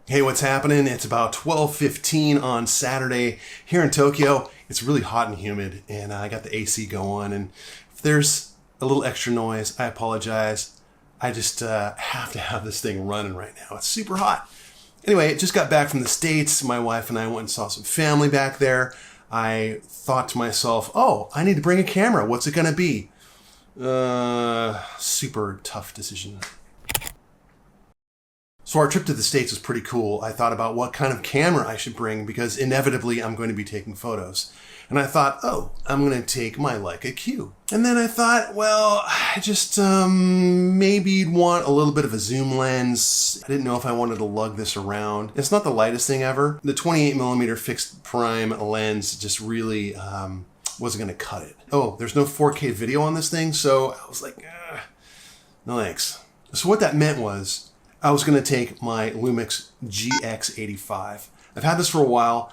Hey, what's happening? It's about 12:15 on Saturday here in Tokyo. It's really hot and humid, and I got the AC going, and if there's a little extra noise, I apologize. I just have to have this thing running right now. It's super hot. Anyway, just got back from the States. My wife and I went and saw some family back there. I thought to myself, oh, I need to bring a camera. What's it gonna be? Super tough decision. So our trip to the States was pretty cool. I thought about what kind of camera I should bring because inevitably I'm going to be taking photos. And I thought, oh, I'm going to take my Leica Q. And then I thought, well, I just maybe want a little bit of a zoom lens. I didn't know if I wanted to lug this around. It's not the lightest thing ever. The 28mm fixed prime lens just really wasn't going to cut it. Oh, there's no 4K video on this thing, so I was like, no thanks. So what that meant was, I was going to take my Olympus GX85. I've had this for a while,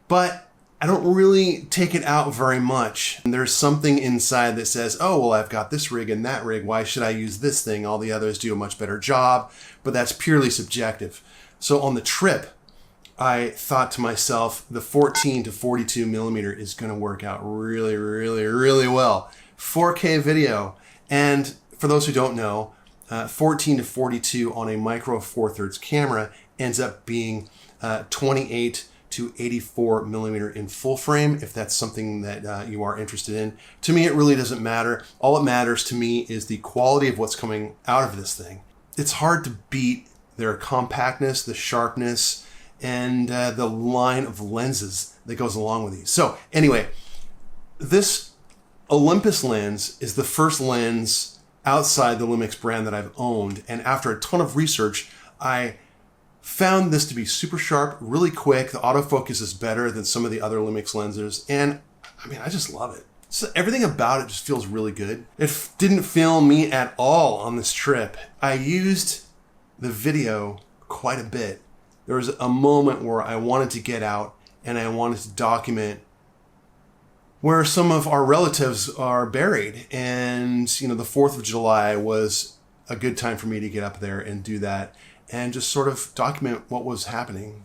but I don't really take it out very much. And there's something inside that says, oh, well, I've got this rig and that rig. Why should I use this thing? All the others do a much better job, but that's purely subjective. So on the trip, I thought to myself, the 14 to 42mm is going to work out really, really, really well. 4K video. And for those who don't know, 14 to 42 on a micro four thirds camera ends up being 28 to 84mm in full frame, if that's something that you are interested in. To me, it really doesn't matter. All that matters to me is the quality of what's coming out of this thing. It's hard to beat their compactness, the sharpness, and the line of lenses that goes along with these. So anyway, this Olympus lens is the first lens outside the Lumix brand that I've owned. And after a ton of research, I found this to be super sharp, really quick. The autofocus is better than some of the other Lumix lenses. And I mean, I just love it. So everything about it just feels really good. It didn't fail me at all on this trip. I used the video quite a bit. There was a moment where I wanted to get out and I wanted to document where some of our relatives are buried. And, you know, the 4th of July was a good time for me to get up there and do that and just sort of document what was happening.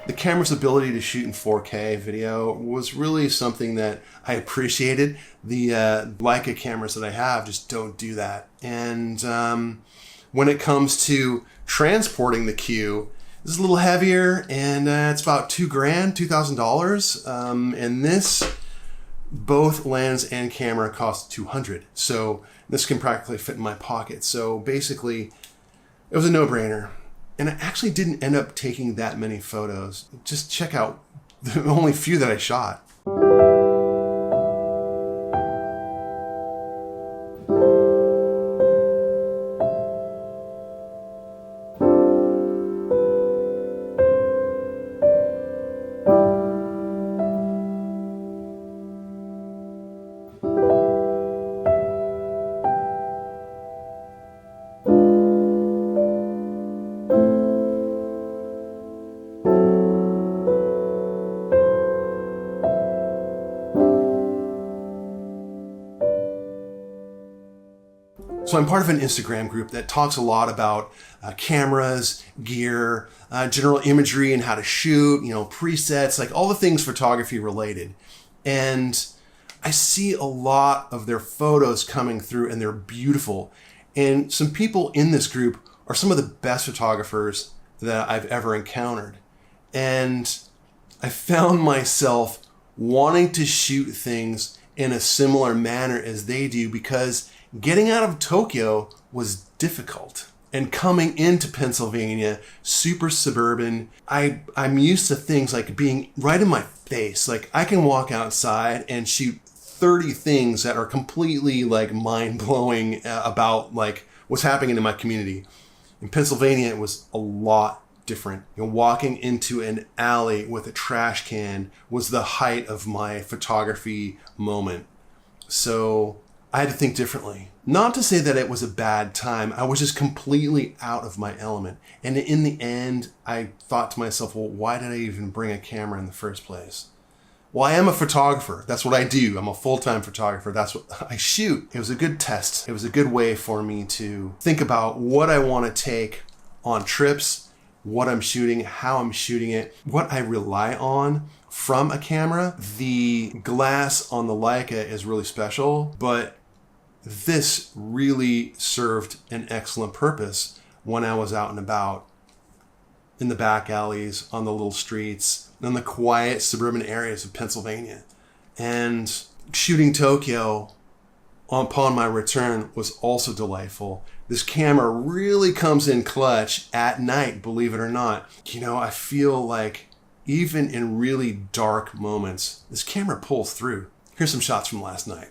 The camera's ability to shoot in 4K video was really something that I appreciated. The Leica cameras that I have just don't do that. And when it comes to transporting the Q, this is a little heavier, and it's about $2,000. And this, both lens and camera, cost $200. So this can practically fit in my pocket. So basically, it was a no-brainer. And I actually didn't end up taking that many photos. Just check out the only few that I shot. So I'm part of an Instagram group that talks a lot about cameras, gear, general imagery and how to shoot, you know, presets, like all the things photography related. And I see a lot of their photos coming through and they're beautiful. And some people in this group are some of the best photographers that I've ever encountered. And I found myself wanting to shoot things in a similar manner as they do, because getting out of Tokyo was difficult. And coming into Pennsylvania, super suburban, I'm used to things like being right in my face. Like I can walk outside and shoot 30 things that are completely like mind-blowing about like what's happening in my community. In Pennsylvania, it was a lot different. You know, walking into an alley with a trash can was the height of my photography moment. So I had to think differently. Not to say that it was a bad time. I was just completely out of my element. And in the end, I thought to myself, well, why did I even bring a camera in the first place? Well, I am a photographer. That's what I do. I'm a full-time photographer. That's what I shoot. It was a good test. It was a good way for me to think about what I want to take on trips, what I'm shooting, how I'm shooting it, what I rely on from a camera. The glass on the Leica is really special, but this really served an excellent purpose when I was out and about in the back alleys, on the little streets, in the quiet suburban areas of Pennsylvania. And shooting Tokyo upon my return was also delightful. This camera really comes in clutch at night, believe it or not. You know, I feel like even in really dark moments, this camera pulls through. Here's some shots from last night.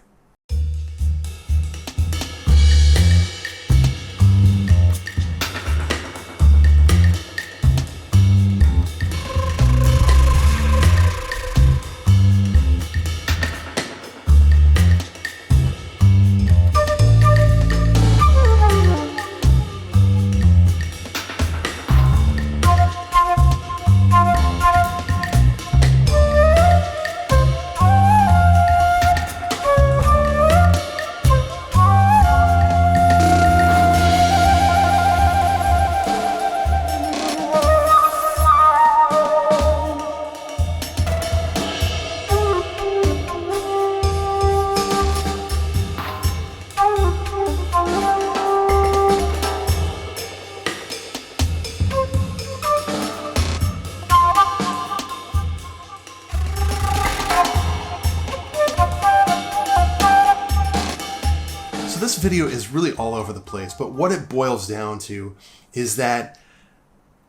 So this video is really all over the place, but what it boils down to is that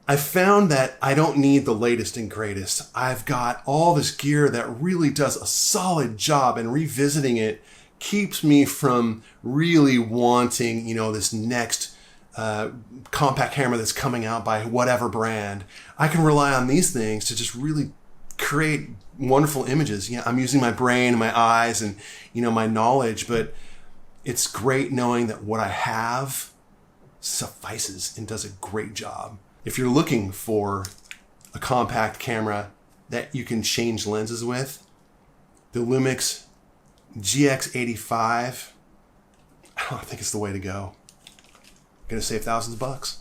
I found that I don't need the latest and greatest. I've got all this gear that really does a solid job, and revisiting it keeps me from really wanting, you know, this next compact camera that's coming out by whatever brand. I can rely on these things to just really create wonderful images. Yeah, I'm using my brain and my eyes and, you know, my knowledge, but it's great knowing that what I have suffices and does a great job. If you're looking for a compact camera that you can change lenses with, the Olympus GX85, I think it's the way to go. Gonna save thousands of bucks.